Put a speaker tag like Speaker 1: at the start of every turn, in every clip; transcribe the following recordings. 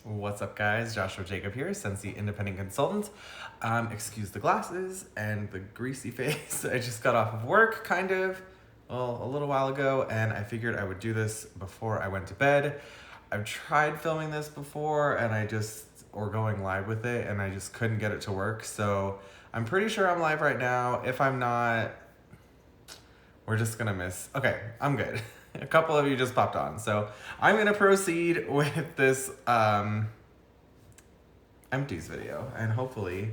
Speaker 1: What's up, guys? Joshua Jacob here, Scentsy Independent Consultant. Excuse the glasses and the greasy face. I just got off of work, a little while ago, and I figured I would do this before I went to bed. I've tried filming this before, or going live with it, and I just couldn't get it to work. So I'm pretty sure I'm live right now. If I'm not, we're just gonna miss. Okay, I'm good. A couple of you just popped on. So I'm gonna proceed with this empties video, and hopefully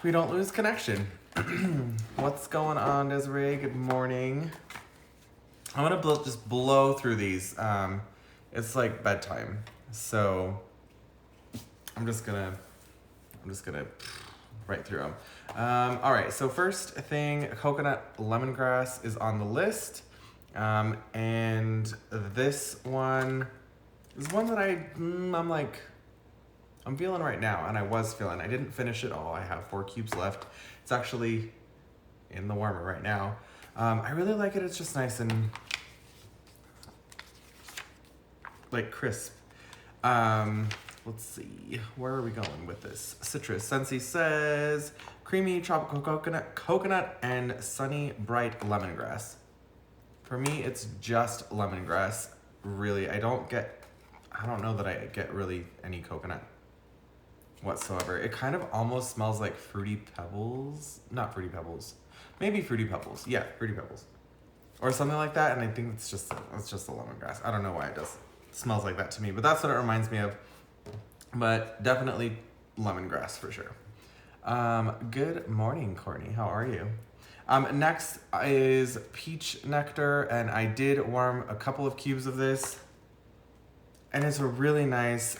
Speaker 1: we don't lose connection. What's going on, Desiree? Good morning. I'm gonna just blow through these. It's like bedtime, so I'm just gonna right through them. All right, so first thing, coconut lemongrass is on the list. And this one is one that I'm feeling right now, and I didn't finish it all. I have 4 cubes left. It's actually in the warmer right now. I really like it. It's just nice and like crisp. Let's see, where are we going with this? Citrus. Scentsy says creamy tropical coconut, and sunny bright lemongrass. For me, it's just lemongrass. Really, I don't know that I get really any coconut whatsoever. It kind of almost smells like Fruity Pebbles. Not Fruity Pebbles. Maybe Fruity Pebbles. Yeah, Fruity Pebbles. Or something like that, and I think it's just the lemongrass. I don't know why it smells like that to me, but that's what it reminds me of. But definitely lemongrass for sure. Good morning, Courtney. How are you? Next is peach nectar, and I did warm a couple of cubes of this, and it's a really nice,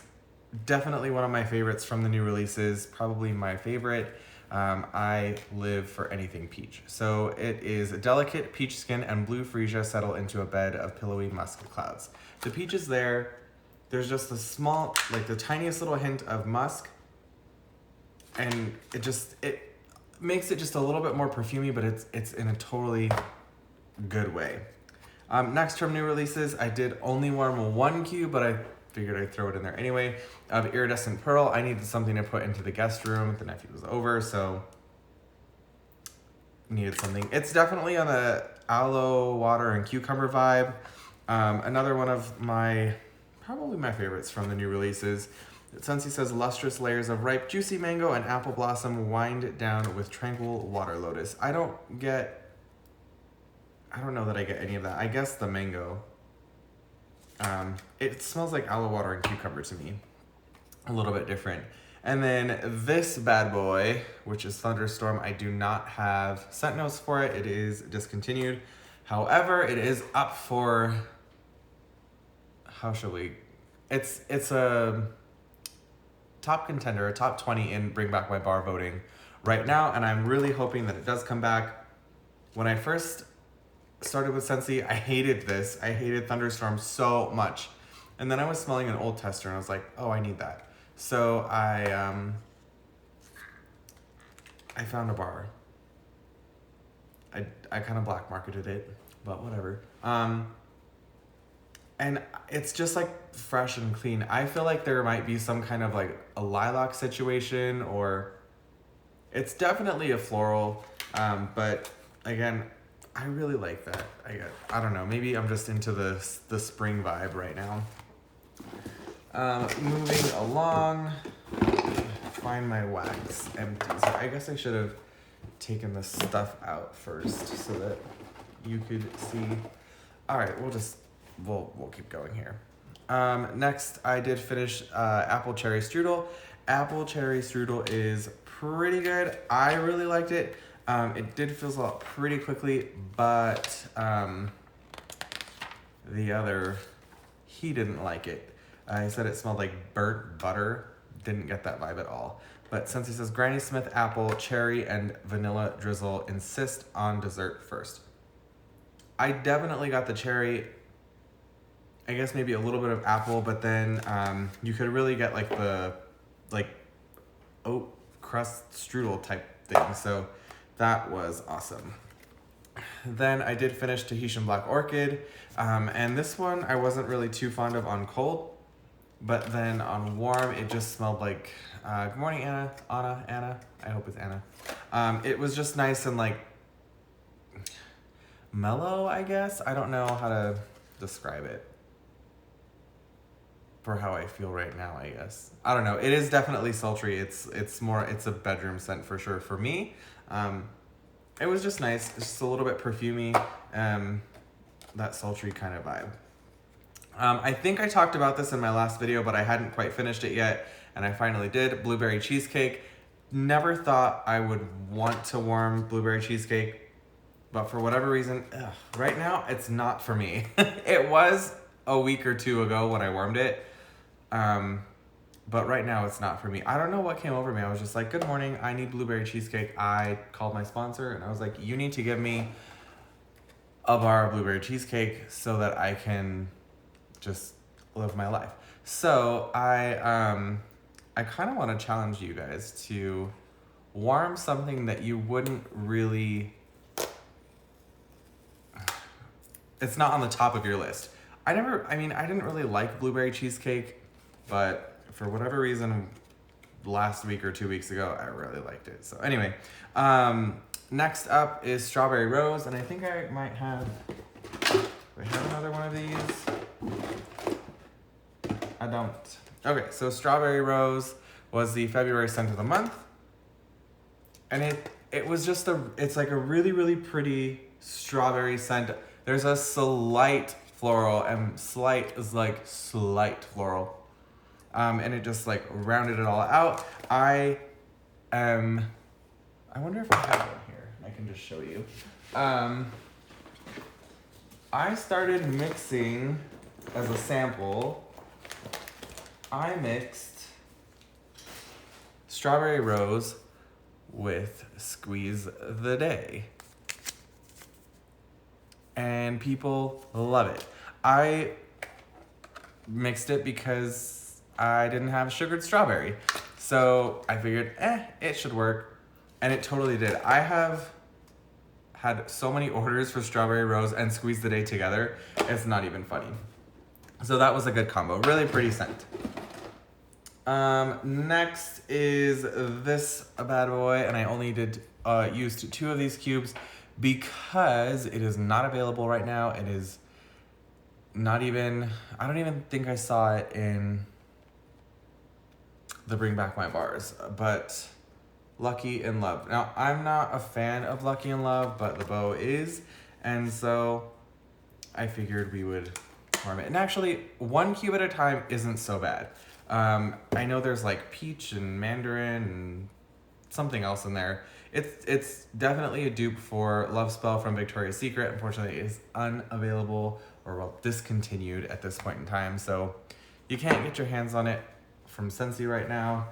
Speaker 1: definitely one of my favorites from the new releases, probably my favorite. I live for anything peach. So it is a delicate peach skin and blue freesia settle into a bed of pillowy musk clouds. The peach is there. There's just a small, like the tiniest little hint of musk, and it makes it just a little bit more perfumey, but it's in a totally good way. Next from new releases, I did only warm 1 cube, but I figured I'd throw it in there anyway, of Iridescent Pearl. I needed something to put into the guest room. The nephew was over, so needed something. It's definitely on the aloe, water, and cucumber vibe. Another one of probably my favorites from the new releases. Scentsy says lustrous layers of ripe, juicy mango and apple blossom wind down with tranquil water lotus. I don't know that I get any of that. I guess the mango. It smells like aloe water and cucumber to me. A little bit different. And then this bad boy, which is Thunderstorm, I do not have scent notes for it. It is discontinued. However, it is up for, it's a top contender, a top 20 in Bring Back My Bar voting right now, and I'm really hoping that it does come back. When I first started with Scentsy, I hated this. I hated Thunderstorm so much. And then I was smelling an old tester, and I was like, oh, I need that. So I found a bar. I kind of black marketed it, but whatever. And it's just like fresh and clean. I feel like there might be some kind of like a lilac situation, or it's definitely a floral. But again, I really like that. I don't know, maybe I'm just into the spring vibe right now. Moving along, find my wax empties. I guess I should have taken the stuff out first so that you could see. All right, we'll keep going here. Next, I did finish apple cherry strudel. Apple cherry strudel is pretty good. I really liked it. It did fizzle out pretty quickly, but he didn't like it. He said it smelled like burnt butter. Didn't get that vibe at all. But since he says Granny Smith apple, cherry, and vanilla drizzle, insist on dessert first. I definitely got the cherry. I guess maybe a little bit of apple, but then you could really get like the oat crust strudel type thing. So that was awesome. Then I did finish Tahitian Black Orchid, and this one I wasn't really too fond of on cold, But then on warm, it just smelled like, good morning, Anna. Anna. I hope it's Anna. It was just nice and like mellow, I guess. I don't know how to describe it for how I feel right now, I guess. I don't know. It is definitely sultry. It's a bedroom scent for sure for me. It was just nice. It's just a little bit perfumey, that sultry kind of vibe. I think I talked about this in my last video, but I hadn't quite finished it yet, and I finally did. Blueberry cheesecake. Never thought I would want to warm blueberry cheesecake, but for whatever reason, right now, it's not for me. It was a week or two ago when I warmed it, but right now it's not for me. I don't know what came over me. I was just like, good morning, I need blueberry cheesecake. I called my sponsor, and I was like, you need to give me a bar of blueberry cheesecake so that I can just live my life. So I kind of want to challenge you guys to warm something that you wouldn't really, it's not on the top of your list. I didn't really like blueberry cheesecake, but for whatever reason, last week or 2 weeks ago, I really liked it. So anyway, next up is strawberry rose, and I think I might have, do I have another one of these? I don't. Okay, so strawberry rose was the February scent of the month. And it was just it's like a really, really pretty strawberry scent. There's a slight floral, and slight is like slight floral. And it just like rounded it all out. I wonder if I have one here. I can just show you. I started mixing as a sample. I mixed strawberry rose with Squeeze the Day. And people love it. I mixed it because I didn't have sugared strawberry. So I figured, it should work. And it totally did. I have had so many orders for strawberry rose and Squeeze the Day together. It's not even funny. So that was a good combo. Really pretty scent. Next is this bad boy, and I only used 2 of these cubes because it is not available right now. It is not even, I don't even think I saw it in the Bring Back My Bars, but Lucky in Love. Now, I'm not a fan of Lucky in Love, but the bow is, and so I figured we would warm it. And actually, 1 cube at a time isn't so bad. I know there's like peach and mandarin and something else in there. It's definitely a dupe for Love Spell from Victoria's Secret. Unfortunately, it is unavailable or discontinued at this point in time. So you can't get your hands on it from Scentsy right now.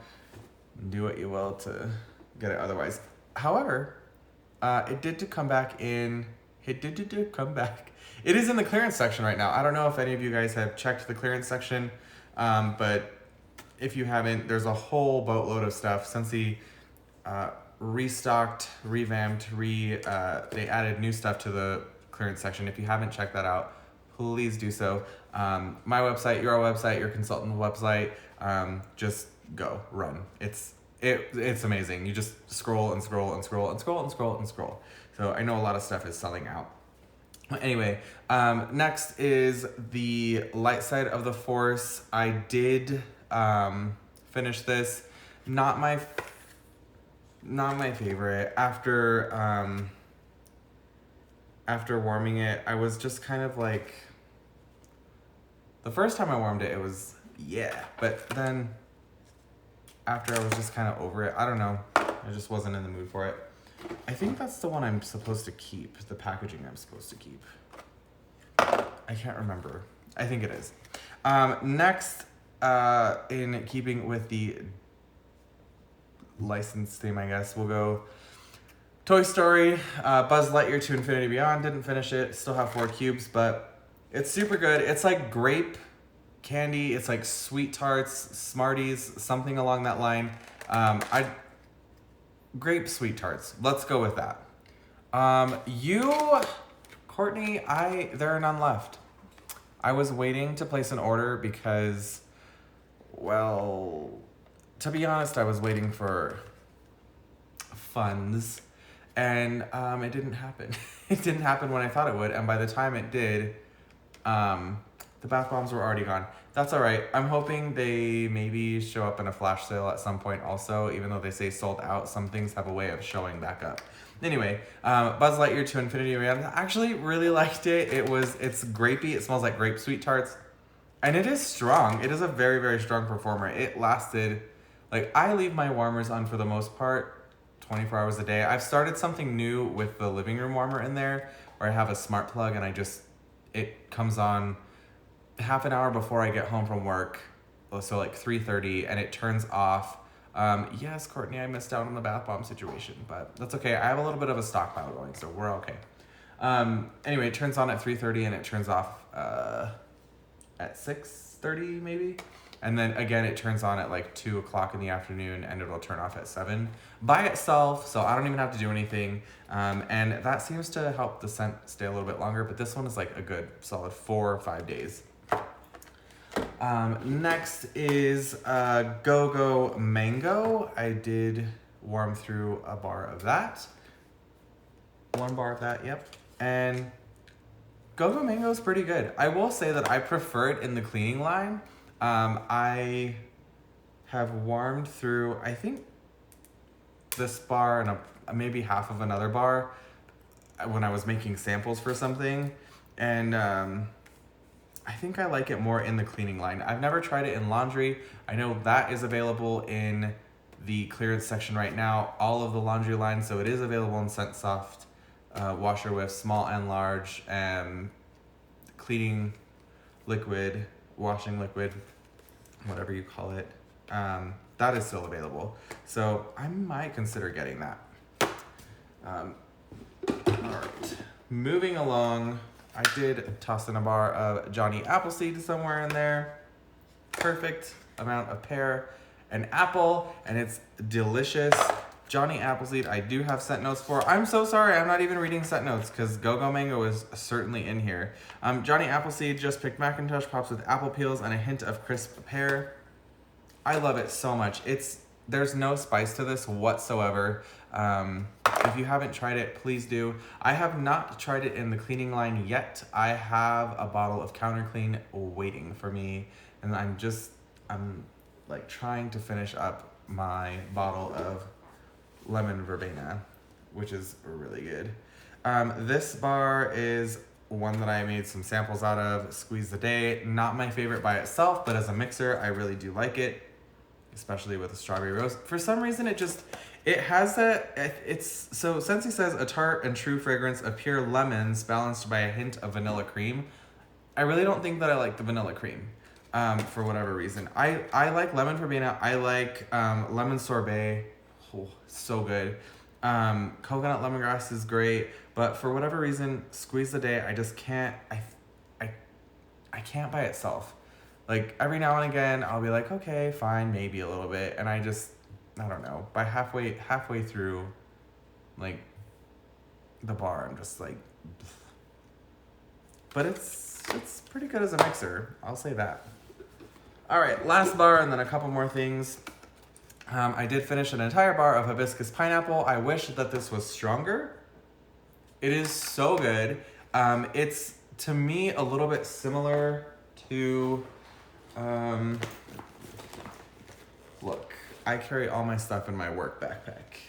Speaker 1: Do what you will to get it otherwise. However, it did come back. It is in the clearance section right now. I don't know if any of you guys have checked the clearance section, but if you haven't, there's a whole boatload of stuff. Scentsy restocked, revamped, they added new stuff to the clearance section. If you haven't checked that out, please do so. My website, your website, your consultant website, just go, run. It's amazing. You just scroll and scroll and scroll and scroll and scroll and scroll. So I know a lot of stuff is selling out. Anyway, next is the Light Side of the Force. I did finish this. Not my favorite. After warming it, I was just kind of like, the first time I warmed it, it was yeah, but then after I was just kind of over it. I don't know. I just wasn't in the mood for it. I think that's the one I'm supposed to keep, the packaging I'm supposed to keep. I can't remember. I think it is. Next, in keeping with the license theme, I guess, we'll go Toy Story, Buzz Lightyear to Infinity Beyond. Didn't finish it. Still have 4 cubes, but it's super good. It's like grape candy. It's like Sweet Tarts, Smarties, something along that line. Grape Sweet Tarts. Let's go with that. Courtney, there are none left. I was waiting to place an order because well, to be honest, I was waiting for funds, and it didn't happen. It didn't happen when I thought it would, and by the time it did, the bath bombs were already gone. That's all right. I'm hoping they maybe show up in a flash sale at some point also, even though they say sold out, some things have a way of showing back up. Anyway, Buzz Lightyear to Infinity and Beyond. I actually really liked it. It's grapey. It smells like grape sweet tarts. And it is strong. It is a very, very strong performer. It lasted, like, I leave my warmers on for the most part 24 hours a day. I've started something new with the living room warmer in there, where I have a smart plug and it comes on half an hour before I get home from work, so like 3:30, and it turns off. Yes, Courtney, I missed out on the bath bomb situation, but that's okay. I have a little bit of a stockpile going, so we're okay. Anyway, it turns on at 3:30 and it turns off at 6:30 maybe. And then again, it turns on at like 2 o'clock in the afternoon, and it'll turn off at 7 by itself. So I don't even have to do anything. And that seems to help the scent stay a little bit longer, but this one is like a good solid 4 or 5 days. Next is Go-Go Mango. I did warm through a bar of that. 1 bar of that, yep. And Go-Go Mango is pretty good. I will say that I prefer it in the cleaning line. I have warmed through, I think, this bar and maybe half of another bar when I was making samples for something. And I think I like it more in the cleaning line. I've never tried it in laundry. I know that is available in the clearance section right now, all of the laundry lines, so it is available in Scent Soft, washer with small and large, cleaning liquid, washing liquid, whatever you call it. That is still available. So I might consider getting that. All right, moving along. I did toss in a bar of Johnny Appleseed somewhere in there. Perfect amount of pear and apple, and it's delicious. Johnny Appleseed, I do have scent notes for. I'm so sorry, I'm not even reading scent notes because Go-Go Mango is certainly in here. Johnny Appleseed just picked Macintosh pops with apple peels and a hint of crisp pear. I love it so much. There's no spice to this whatsoever. If you haven't tried it, please do. I have not tried it in the cleaning line yet. I have a bottle of Counter Clean waiting for me, and I'm like trying to finish up my bottle of lemon verbena, which is really good. This bar is one that I made some samples out of, Squeeze the Day. Not my favorite by itself, but as a mixer, I really do like it, especially with a strawberry rose. For some reason, it has that, so Scentsy says a tart and true fragrance of pure lemons balanced by a hint of vanilla cream. I really don't think that I like the vanilla cream, for whatever reason. I like lemon verbena. I like lemon sorbet. Oh, so good. Coconut lemongrass is great, but for whatever reason, Squeeze the Day, I just can't, I can't by itself. Like every now and again, I'll be like, okay, fine, maybe a little bit. And I don't know, by halfway through, like the bar, I'm just like, but it's pretty good as a mixer. I'll say that. All right, last bar and then a couple more things. I did finish an entire bar of hibiscus pineapple. I wish that this was stronger. It is so good. It's, to me, a little bit similar to, look, I carry all my stuff in my work backpack.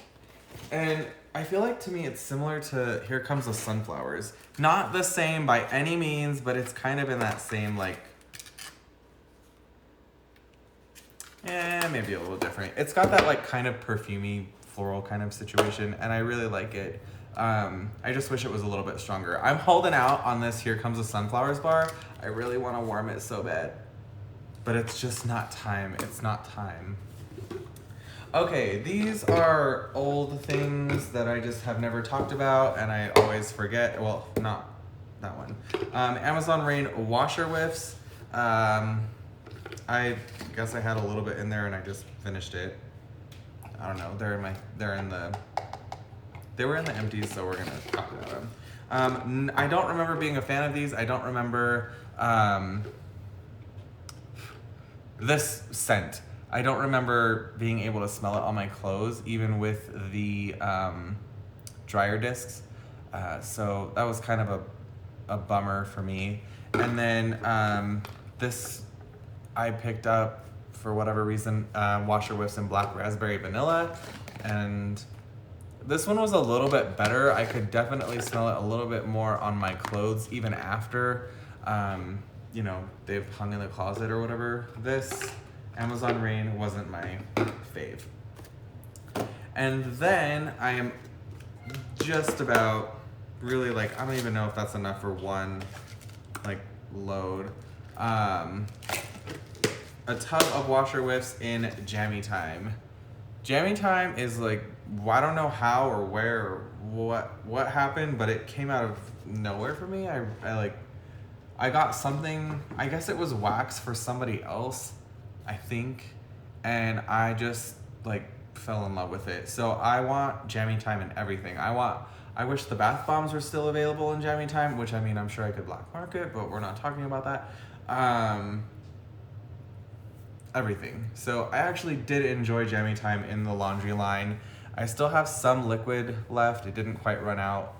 Speaker 1: And I feel like, to me, it's similar to Here Comes the Sunflowers. Not the same by any means, but it's kind of in that same, like, maybe a little different. It's got that like kind of perfumey floral kind of situation, and I really like it. I just wish it was a little bit stronger. I'm holding out on this Here Comes the Sunflowers bar. I really want to warm it so bad, but it's just not time. It's not time. Okay, these are old things that I just have never talked about, and I always forget. Well, not that one. Amazon Rain washer whiffs. I guess I had a little bit in there and I just finished it. I don't know. They were in the empties, so we're gonna talk about them. I don't remember being a fan of these. I don't remember this scent. I don't remember being able to smell it on my clothes, even with the dryer discs. So that was kind of a bummer for me. And then this I picked up for whatever reason, Washer Whiffs in Black Raspberry Vanilla. And this one was a little bit better. I could definitely smell it a little bit more on my clothes, even after, you know, they've hung in the closet or whatever. This Amazon Rain wasn't my fave. And then I am just about really like, I don't even know if that's enough for one like load. A tub of Washer Whiffs in Jammy Time. Jammy Time is like, I don't know how or where or what happened, but it came out of nowhere for me. I got something, I guess it was wax for somebody else, I think, and I just like fell in love with it. So I want Jammy Time in everything. I wish the bath bombs were still available in Jammy Time, which I mean, I'm sure I could black market, but we're not talking about that. Everything. So I actually did enjoy Jammy Time in the laundry line. I still have some liquid left. It didn't quite run out.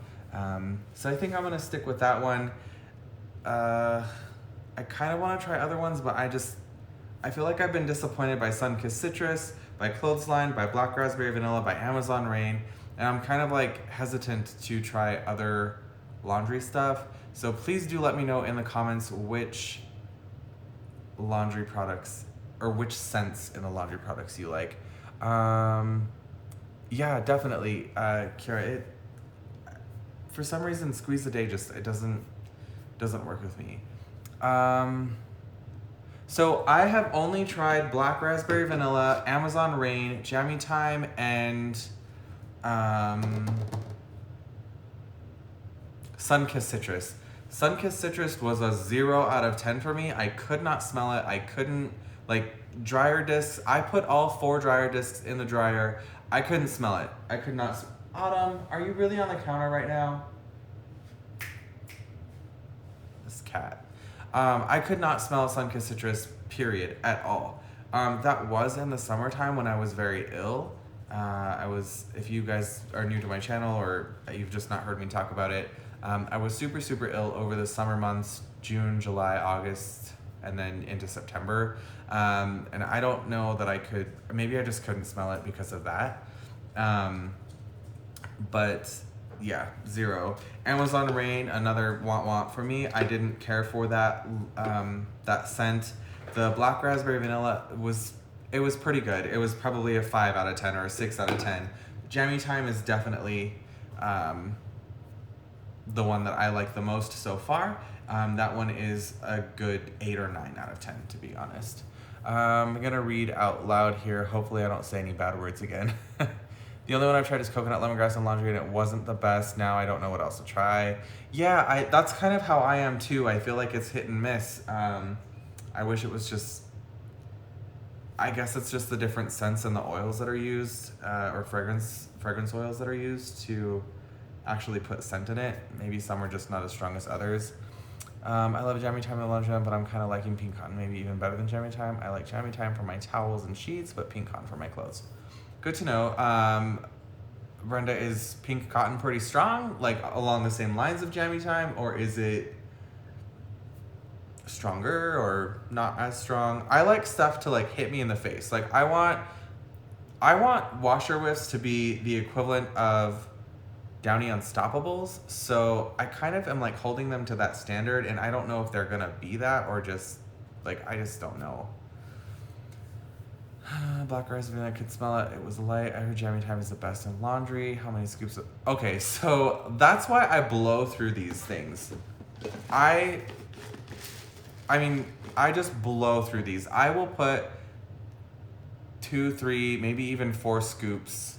Speaker 1: So I think I'm gonna stick with that one. I kind of want to try other ones, but I feel like I've been disappointed by Sunkissed Citrus, by Clothesline, by Black Raspberry Vanilla, by Amazon Rain, and I'm kind of like hesitant to try other laundry stuff. So please do let me know in the comments which laundry products or which scents in the laundry products you like. Yeah, definitely, Kira. For some reason, Squeeze a Day it doesn't work with me. So I have only tried Black Raspberry Vanilla, Amazon Rain, Jammy Time, and Sunkissed Citrus. Sunkissed Citrus was a 0 out of 10 for me. I could not smell it. I couldn't, like, dryer discs. I put all 4 dryer discs in the dryer. I couldn't smell it. I could not. Autumn, are you really on the counter right now? This cat. I could not smell Sunkissed Citrus, period, at all. That was in the summertime when I was very ill. If you guys are new to my channel or you've just not heard me talk about it, I was super, super ill over the summer months, June, July, August, and then into September. And I don't know that maybe I just couldn't smell it because of that. But yeah, 0. Amazon Rain, another want for me. I didn't care for that scent. The Black Raspberry Vanilla was pretty good. It was probably a 5 out of 10 or a 6 out of 10. Jammy Time is definitely the one that I like the most so far. That one is a good 8 or 9 out of 10, to be honest. I'm gonna read out loud here. Hopefully I don't say any bad words again. The only one I've tried is coconut lemongrass and laundry, and it wasn't the best. Now I don't know what else to try. Yeah, that's kind of how I am too. I feel like it's hit and miss. I wish it was just, I guess it's just the different scents and the oils that are used, or fragrance oils that are used to actually put scent in it. Maybe some are just not as strong as others. I love Jammy Time and laundry, but I'm kind of liking Pink Cotton maybe even better than Jammy Time. I like Jammy Time for my towels and sheets, but Pink Cotton for my clothes. Good to know. Brenda, is Pink Cotton pretty strong, like along the same lines of Jammy Time, or is it stronger or not as strong? I like stuff to like hit me in the face. Like I want Washer Whiffs to be the equivalent of Downy Unstoppables. So I kind of am like holding them to that standard, and I don't know if they're gonna be that or just like, I just don't know. Black Raspberry, I could smell it. It was light. I heard Jammy Time is the best in laundry. How many scoops of... Okay, so that's why I blow through these things. I mean, I just blow through these. I will put 2, 3, maybe even 4 scoops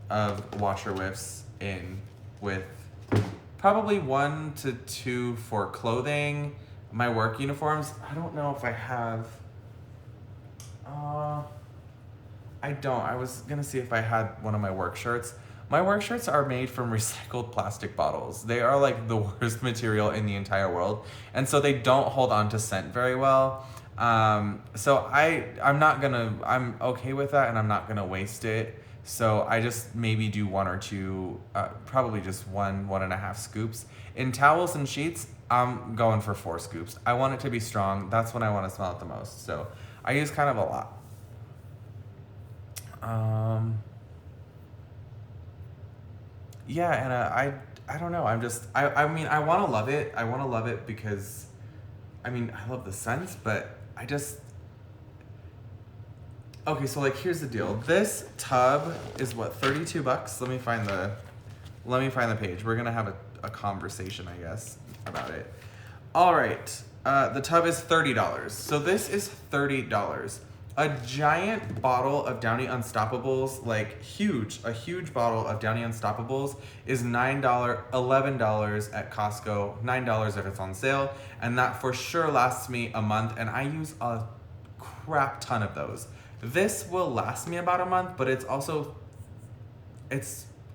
Speaker 1: of Washer Whiffs in, with probably 1 to 2 for clothing. My work uniforms, I don't know if I have... I don't. I was gonna see if I had one of my work shirts. My work shirts are made from recycled plastic bottles. They are like the worst material in the entire world. And so they don't hold on to scent very well. So I'm okay with that, and I'm not gonna waste it. So I just maybe do one or two, probably just 1.5 scoops. In towels and sheets, I'm going for 4 scoops. I want it to be strong. That's when I want to smell it the most. So I use kind of a lot. Yeah, and I don't know. I mean, I want to love it. I want to love it because, I mean, I love the scent, but I just. Okay, so like here's the deal. This tub is what, 32 bucks? Let me find the page. We're gonna have a conversation, I guess, about it. All right, the tub is $30. So this is $30. A giant bottle of Downy Unstoppables, like a huge bottle of Downy Unstoppables is $9, $11 at Costco, $9 if it's on sale, and that for sure lasts me a month, and I use a crap ton of those. This will last me about a month, but it's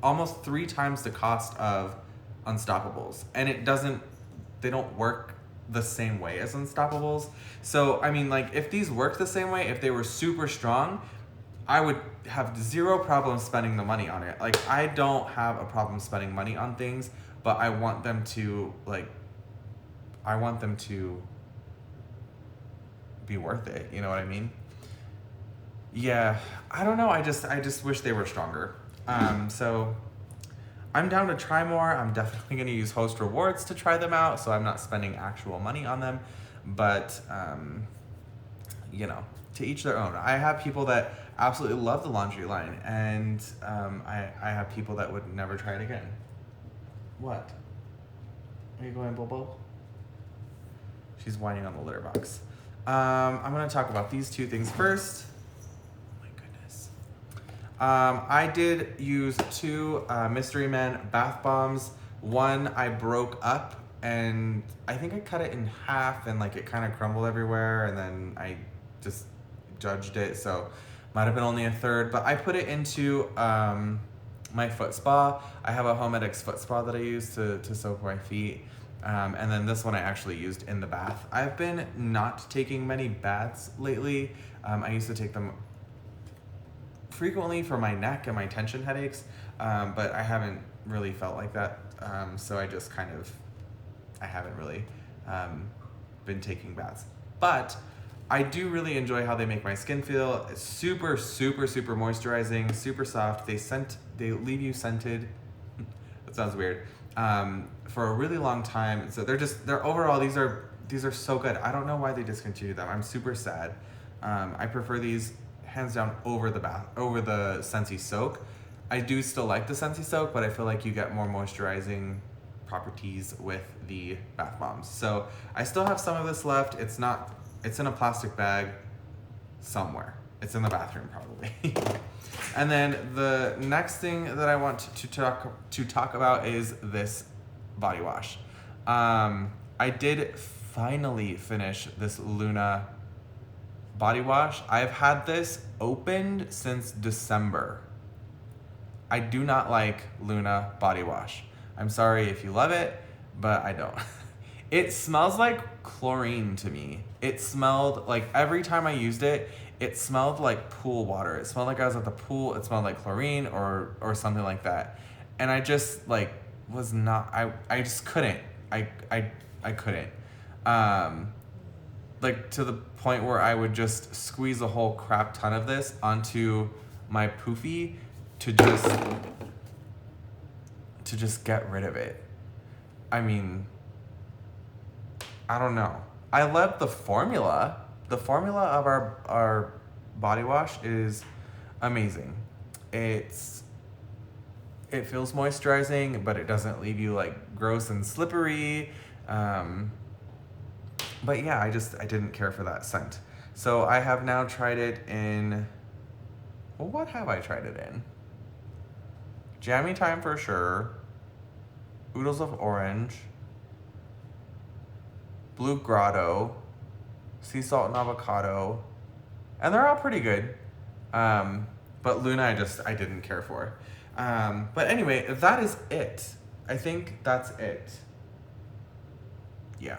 Speaker 1: almost 3 times the cost of Unstoppables, and they don't work the same way as Unstoppables. So, I mean, like, if these worked the same way, if they were super strong, I would have 0 problem spending the money on it. Like, I don't have a problem spending money on things, but I want them to be worth it. You know what I mean? Yeah, I don't know. I just wish they were stronger. So I'm down to try more. I'm definitely going to use host rewards to try them out, so I'm not spending actual money on them. But, to each their own. I have people that absolutely love the laundry line, and I have people that would never try it again. What? Are you going, Bobo? She's whining on the litter box. I'm going to talk about these 2 things first. I did use 2 Mystery Men bath bombs. One I broke up, and I think I cut it in half, and like it kind of crumbled everywhere, and then I just judged it, so might have been only a third. But I put it into my foot spa. I have a Homedics foot spa that I use to soak my feet. And then this one I actually used in the bath. I've been not taking many baths lately. I used to take them frequently for my neck and my tension headaches, but I haven't really felt like that, so I haven't really been taking baths. But I do really enjoy how they make my skin feel. It's super, super, super moisturizing, super soft. They leave you scented. That sounds weird. For a really long time. So they're overall, these are so good. I don't know why they discontinued them. I'm super sad. I prefer these hands down over the Scentsy Soak. I do still like the Scentsy Soak, but I feel like you get more moisturizing properties with the bath bombs. So I still have some of this left. It's in a plastic bag somewhere. It's in the bathroom probably. And then the next thing that I want to talk about is this body wash. I did finally finish this Luna body wash. I've had this opened since December. I do not like Luna body wash. I'm sorry if you love it, but I don't. It smells like chlorine to me. It smelled like, every time I used it, it smelled like pool water. It smelled like I was at the pool. It smelled like chlorine or something like that. And I just like was not, I just couldn't. I couldn't. Like to the point where I would just squeeze a whole crap ton of this onto my poofy to just get rid of it. I mean, I don't know. I love the formula. The formula of our body wash is amazing. It feels moisturizing, but it doesn't leave you like gross and slippery. But yeah, I didn't care for that scent. So I have now tried it in, well, what have I tried it in? Jammy Time for sure. Oodles of Orange. Blue Grotto. Sea Salt and Avocado. And they're all pretty good. But Luna, I didn't care for. But anyway, that is it. I think that's it. Yeah,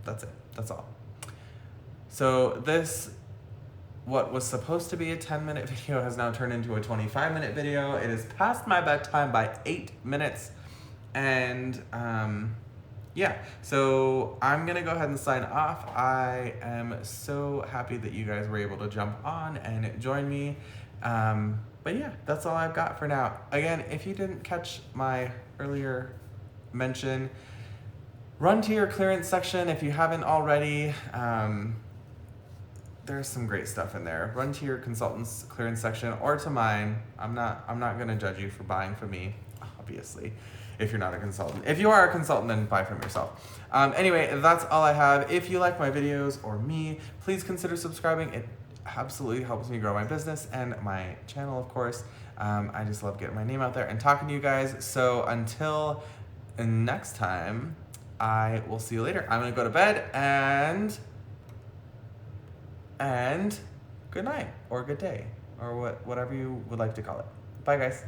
Speaker 1: that's it. That's all. So this, what was supposed to be a 10-minute video has now turned into a 25-minute video. It is past my bedtime by 8 minutes. And yeah, so I'm gonna go ahead and sign off. I am so happy that you guys were able to jump on and join me. But yeah, that's all I've got for now. Again, if you didn't catch my earlier mention, run to your clearance section if you haven't already. There's some great stuff in there. Run to your consultant's clearance section or to mine. I'm not gonna judge you for buying from me, obviously, if you're not a consultant. If you are a consultant, then buy from yourself. Anyway, that's all I have. If you like my videos or me, please consider subscribing. It absolutely helps me grow my business and my channel, of course. I just love getting my name out there and talking to you guys. So until next time, I will see you later. I'm gonna go to bed and good night or good day or whatever you would like to call it. Bye, guys.